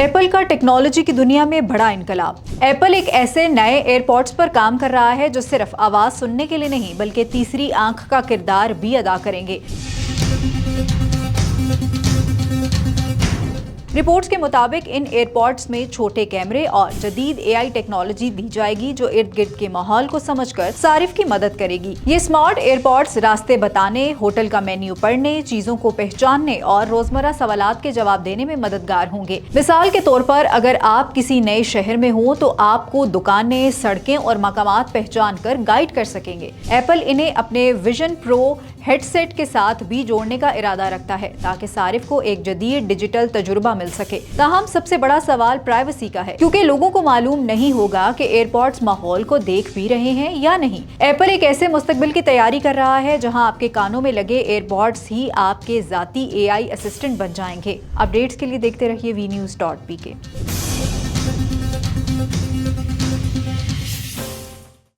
Apple का technology की दुनिया में बड़ा इनकलाब। एप्पल एक ऐसे नए एयरपॉड्स पर काम कर रहा है जो सिर्फ आवाज सुनने के लिए नहीं बल्कि तीसरी आंख का किरदार भी अदा करेंगे। रिपोर्ट्स के मुताबिक इन एयरपॉड्स में छोटे कैमरे और जदीद एआई टेक्नोलॉजी दी जाएगी जो इर्द गिर्द के माहौल को समझकर सारिफ की मदद करेगी। ये स्मार्ट एयरपॉड्स रास्ते बताने, होटल का मेन्यू पढ़ने, चीजों को पहचानने और रोजमर्रा सवालात के जवाब देने में मददगार होंगे। मिसाल के तौर पर अगर आप किसी नए शहर में हो तो आपको दुकानें, सड़कें और मकामात पहचान कर गाइड कर सकेंगे। एप्पल इन्हें अपने विजन प्रो हेडसेट के साथ भी जोड़ने का इरादा रखता है ताकि सारिफ को एक जदीद डिजिटल तजुर्बा मिल सके। ताहम सबसे बड़ा सवाल प्राइवेसी का है, क्योंकि लोगों को मालूम नहीं होगा कि एयरपॉड्स माहौल को देख भी रहे हैं या नहीं। एप्पल एक ऐसे मुस्तकबिल की तैयारी कर रहा है जहां आपके कानों में लगे एयरपॉड्स ही आपके जाती एआई असिस्टेंट बन जाएंगे। अपडेट्स के लिए देखते रहिए vnews.pk।